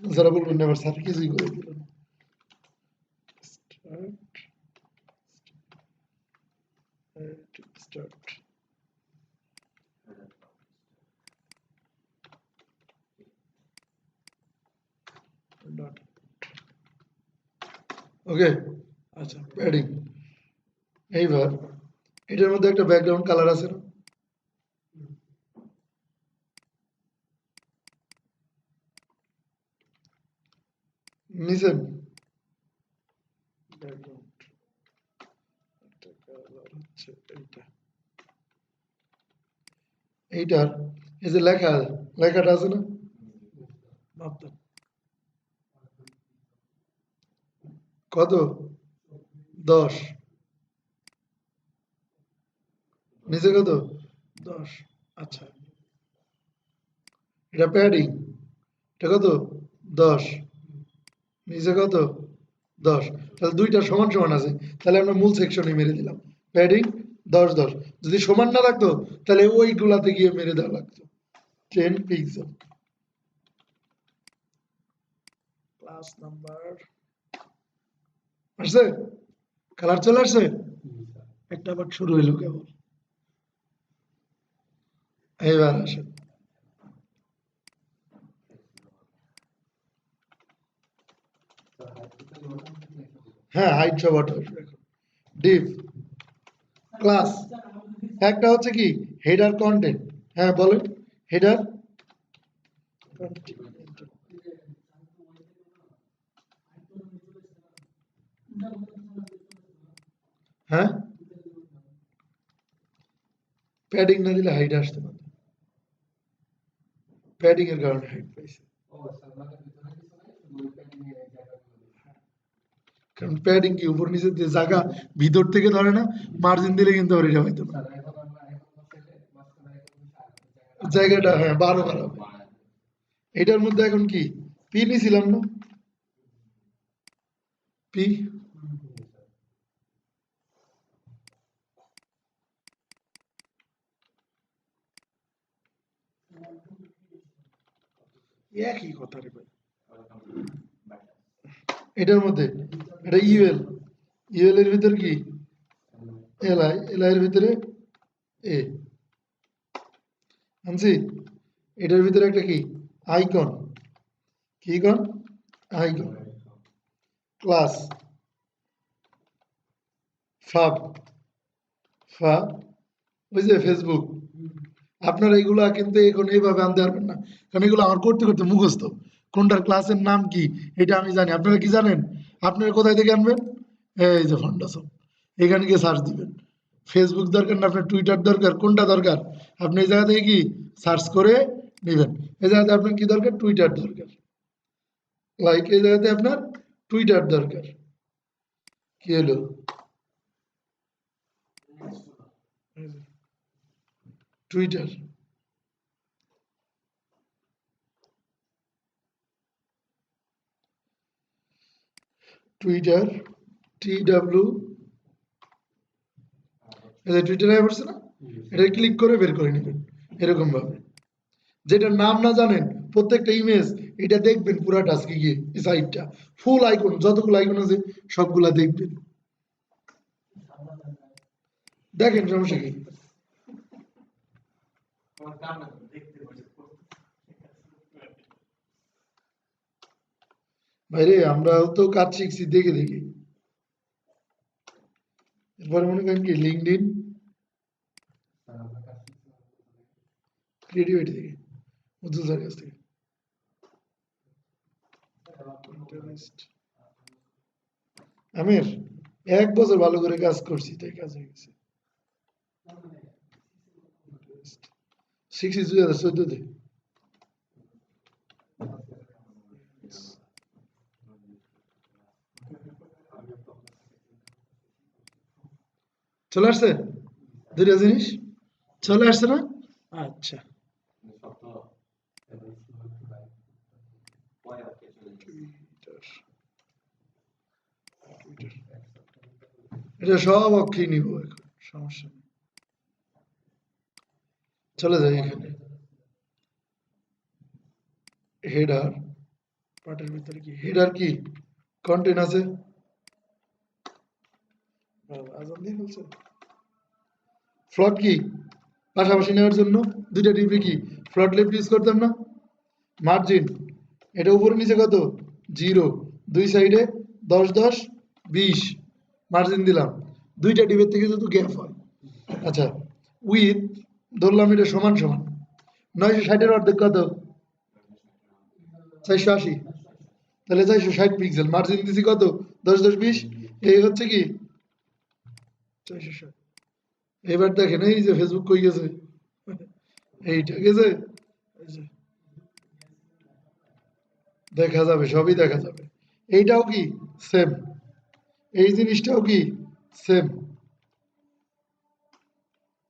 যারা বলবেন না আবার স্যার কিছুই করে দিল না। স্টার্ট ওকে। আচ্ছা, প্যাডিং। এইবার এটার মধ্যে একটা ব্যাকগ্রাউন্ড কালার আছে না? নিছেন ব্যাকগ্রাউন্ড এটা কালার হচ্ছে এইটা এইটার এই যে লেখাটা আছে না ভাবতেন কত 10 নিচে কত 10 আচ্ছা এটা প্যাডিং এটা কত 10 নিচে কত 10 তাহলে দুইটা সমান সমান আছে তাহলে আমরা মূল সেকশনে মেরে দিলাম প্যাডিং 10 যদি সমান না রাখতো তাহলে ওইগুলাতে গিয়ে মেরে দেওয়া লাগতো 10 পিক্সেল ক্লাস নাম্বার আসছে কালার চলে আসছে একটা আবার শুরু হইলো কেবল এইবার আসে হ্যাঁ হাইট সব অটো ডিভ ক্লাস একটা হচ্ছে কি হেডার কন্টেন্ট হ্যাঁ বলেন হেডার হ্যাঁ প্যাডিং না দিলে হাইট আসতে না প্যাডিং এর কারণে হাইট পাইছে কারণ প্যাডিং কি উপর নিচে যে জায়গা ভিতর থেকে ধরে না মার্জিন দিলে কিন্তু আর এটা হইতো না জায়গাটা হ্যাঁ 12 হবে এটার মধ্যে এখন কি পি নিছিলাম না পি একই কথা রে ভাই এটার মধ্যে এটা ইউএল এর ভিতর কি এল এর ভিতরে এ আনছি এটার ভিতরে একটা কি আইকন কি কন আইকন ক্লাস ফাব ফা ওই যে ফেসবুক আপনারা এগুলা কিন্তু এখন এইভাবে আনতে পারবেন না কারণ এগুলো আমার করতে করতে মুখস্থ কোনটার ক্লাসের নাম কি এটা আমি জানি আপনারা কি জানেন আপনারা কোথায় থেকে আনবেন এই যে ফান্ডাসম এখানে গিয়ে সার্চ দিবেন ফেসবুক দরকার না আপনার টুইটার দরকার কোনটা দরকার আপনি এই জায়গা থেকে কি সার্চ করে নেবেন এই জায়গাতে আপনার কি দরকার টুইটার দরকার লাইক এই জায়গাতে আপনার টুইটার দরকার কি হলো টুইটার টুইটার TW টুইটারে পড়ছে না এটা ক্লিক করে বের করে নেবেন এরকম ভাবে যেটার নাম না জানেন প্রত্যেকটা ইমেজ এটা দেখবেন পুরাটা আজকে গিয়ে এই সাইটটা ফুল আইকন যতগুলো আইকন আছে সবগুলা দেখবেন দেখেন সমস্যা কি ভাইরে আমরাও তো কাজ শিখছি দেখে দেখে এরপরে মনে করেন কি লিঙ্কডইন ক্রিয়েটিভিটি থেকে উজ্জ্বল স্যারের কাছ থেকে আমির 1 বছর ভালো করে কাজ করছি তাই কাজ হয়ে গেছে শিখছি 2014-তে চলে আসছে দুইটা জিনিস চলে আসছে না আচ্ছা এটা সব অক্ষী নিব এখন সমস্যা নেই চলে যাই এখানে হেডার পার্টের ভিতরে কি হেডার কি কন্টেন্ট আছে আজান দিয়ে ফেলছে ফ্লট কি পাশাপাশি নেওয়ার জন্য দুইটা ডিগ্রি কি ফ্লট লেফট ইউজ করতাম না মার্জিন এটা উপরে নিচে কত 0 দুই সাইডে 10-10-20 মার্জিন দিলাম দুইটা ডিবের থেকে যদি গ্যাপ হয় আচ্ছা উইথ ধরলাম এটা সমান সমান 960 এর অর্ধেক কত 480 তাহলে 460 পিক্সেল, মার্জিন দিছি কত 10 10 20, এই হচ্ছে কি 460। এবার দেখেন এই যে ফেসবুক কই গেছে, এইটা গেছে, এই যে দেখা যাবে, সবই দেখা যাবে। এইটাও কি সেম, এই জিনিসটাও কি সেম,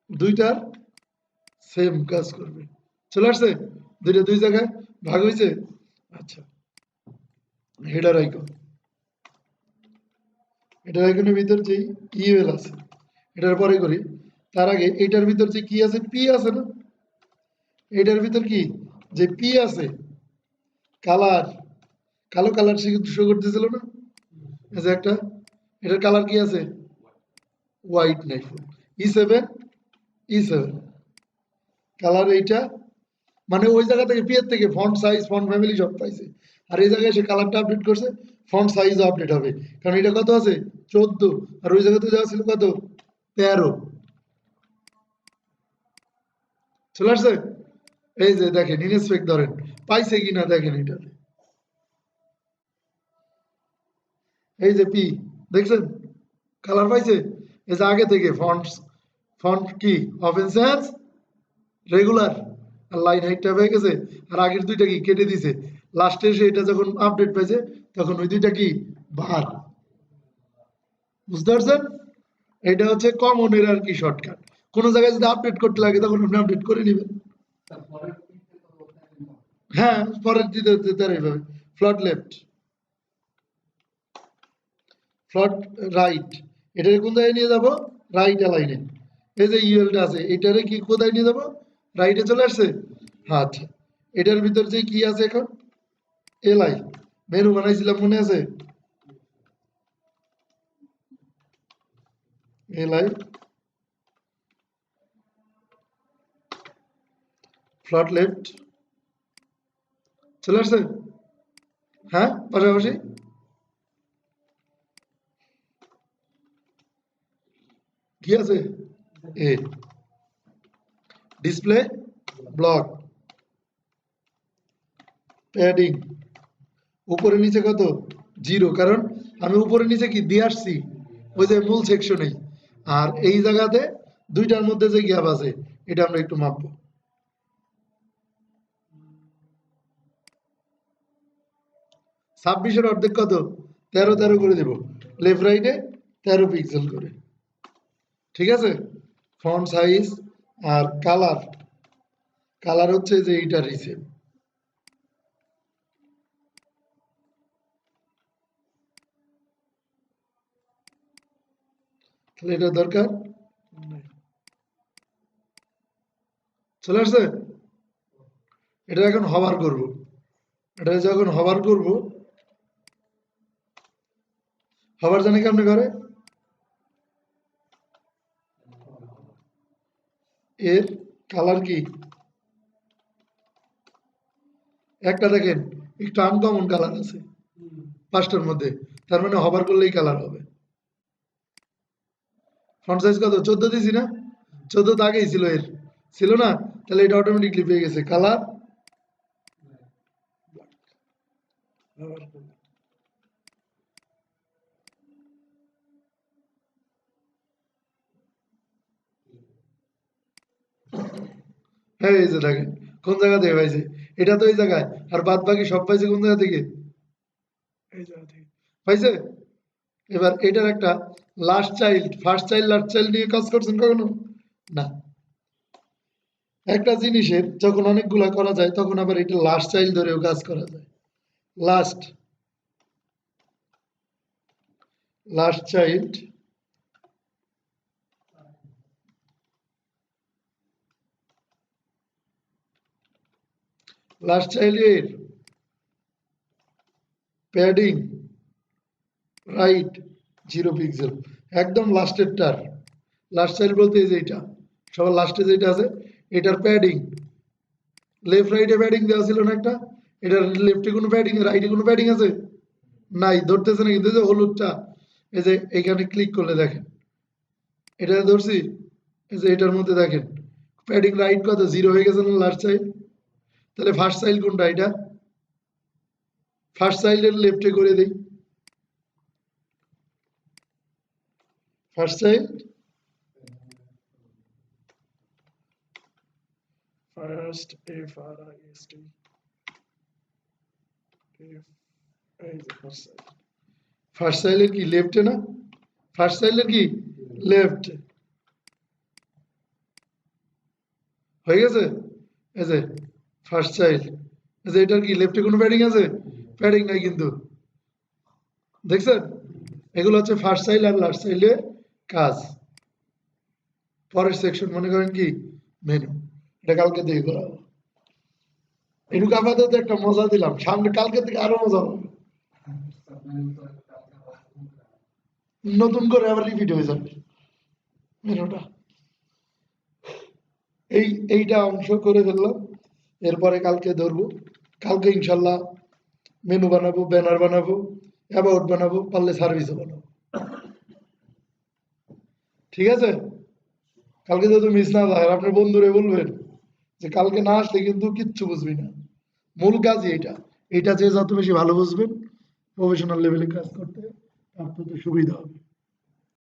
দুইটার সেম কাজ করবে। চলে আসছে, দুইটা দুই জায়গায় ভাগ হয়েছে। আচ্ছা, হেডার আইকন, হেডার আইকনের ভিতর যে ইউএল আছে এটার পরে করি, তার আগে এটার ভিতর যে কি আছে, পি আছে না, এটার ভিতর কি যে পি আছে, কালার, কালো কালার শো করতেছিল না, এই যে একটা, এটার কালার কি আছে, হোয়াইট নাই, E7 E7 কালার, এইটা মানে ওই জায়গা থেকে পিএর থেকে ফন্ট সাইজ ফন্ট ফ্যামিলি সব পাইছে, আর এই জায়গায় সে কালারটা আপডেট করছে, ফন্ট সাইজও আপডেট হবে, কারণ এটা কত আছে 14, আর ওই জায়গাতে দেওয়া ছিল কত 13। চলে আসছে, এই যে দেখেন ইনস্পেক্ট ধরেন পাইছে কিনা দেখেন, এটা এই যে পি দেখছেন কালার পাইছে, এই যে আগে থেকে ফন্ট, ফন্ট কি অফেন্সেন্স রেগুলার, আর লাইন হাইটটা হয়ে গেছে, আর আগের দুইটা কি কেটে দিছে, লাস্টে এসে এটা যখন আপডেট পাইছে তখন ওই দুইটা কি ভার, বুঝতে পারছেন? এটা হচ্ছে কমন এর কি শর্টকাট, কোন জায়গায় যদি আপডেট করতে লাগে তখন আপনি আপডেট করে নেবেন। হ্যাঁ, পরের দিতে তার এইভাবে ফ্লট লেফট, ফ্লট রাইট, এটাকে কোন জায়গায় নিয়ে যাব, রাইট অ্যালাইনে, এই যে ইউএলটা আছে এটারে কি কোথায় নিয়ে যাব, রাইটে চলে আসছে। আচ্ছা, এটার ভিতর যে কি আছে এখন, এলআই মেনু বানাইছিলাম মনে আছে, এলআই ফ্লট লেফট চলে আসছে, হ্যাঁ পাশাপাশি কি আছে, এ ডিসপ্লে ব্লক প্যাডিং, উপরে নিচে কত 0, কারণ আমি উপরে নিচে কি দিয়ে আসছি ওই যে মূল সেকশনেই, আর এই জায়গাতে দুইটার মধ্যে যে গ্যাপ আছে এটা আমরা একটু মাপবো। 26-এর অর্ধেক কত 13 13 করে দেব, লেফট রাইটে 13 পিক্সেল করে, ঠিক আছে। ফন্ট সাইজ আর কালার, কালার হচ্ছে যে এইটা রিসেভ, তাহলে এটা দরকার চলে আসছে। এটা এখন হভার করব, এটা যখন হভার করব, হভার জানে কেমনে করে, এর কালার কি একটা দেখেন একটু আনকমন কালার আছে 5টার মধ্যে, তার মানে হভার করলেই কালার হবে। ফন্ট সাইজ কত 14 দিছি না, 14 তো আগেই ছিল, এর ছিল না, তাহলে এটা অটোমেটিকলি পেয়ে গেছে কালার। হ্যাঁ এই যে দেখেন কোন জায়গা থেকে পাইছে, এটা তো এই জায়গায়, আর বাদ বাকি সব পাইছে কোন জায়গা থেকে, এই জায়গা থেকে পাইছে। এবার এটার একটা last child first child last child নিয়ে কাজ করছেন কখনো না, একটা জিনিসের যখন অনেকগুলা করা যায় তখন আবার এটা লাস্ট চাইল্ড ধরেও কাজ করা যায়, লাস্ট লাস্ট চাইল্ড, লাস্ট চাইল্ডের প্যাডিং রাইট 0 পিক্সেল, একদম লাস্টেরটার, লাস্ট চাইল্ড বলতে এই যে এটা সবার লাস্টে যেটা আছে এটার প্যাডিং, লেফট রাইটে প্যাডিং দেওয়া ছিল না একটা, এটার লেফটে কোনো প্যাডিং রাইটে কোনো প্যাডিং আছে নাই, ধরতেছে না কিন্তু, এই যে হলুদটা এই যে এখানে ক্লিক করলে দেখেন এটা ধরছি, এই যে এটার মধ্যে দেখেন প্যাডিং রাইট কত 0 হয়ে গেছে না লাস্ট চাইল্ড, তাহলে ফার্স্ট চাইল্ড কোনটা, এটা ফার্স্ট চাইল্ডের লেফটে করে দেই, first child first F R I S T first চাইল্ডের কি লেফটে না, ফার্স্ট চাইল্ডের কি লেফট হয়ে গেছে। এই যে ফার্স্ট চাইল্ড, এই যে এটার কি লেফটে কোনো প্যাডিং আছে, প্যাডিং নাই কিন্তু, দেখছেন এগুলো হচ্ছে ফার্স্ট চাইল্ড আর লাস্ট চাইল্ডের কাজ। পরের সেকশন মনে করেন কি মেনু, এটা কালকে দিয়ে করাবো। এটুকু আপাতত একটা মজা দিলাম, সামনে কালকে থেকে আরো মজা হবে, নতুন করে আবার রিপিট হয়ে যাবে মেনুটা। এইটা অংশ করে ফেললাম, এরপরে কালকে ধরবো, কালকে ইনশাল্লাহ মেনু বানাবো, ব্যানার বানাবো, অ্যাবাউট বানাবো, পারলে সার্ভিসও বানাবো, ঠিক আছে। কালকে যদি মিস না যায়, আপনার বন্ধুরে বলবেন যে কালকে না আসলে কিন্তু কিচ্ছু বুঝবি না, মূল কাজই এটা। এটা যে যত বেশি ভালো বুঝবেন প্রফেশনাল লেভেলে কাজ করতে আপনার তো সুবিধা হবে।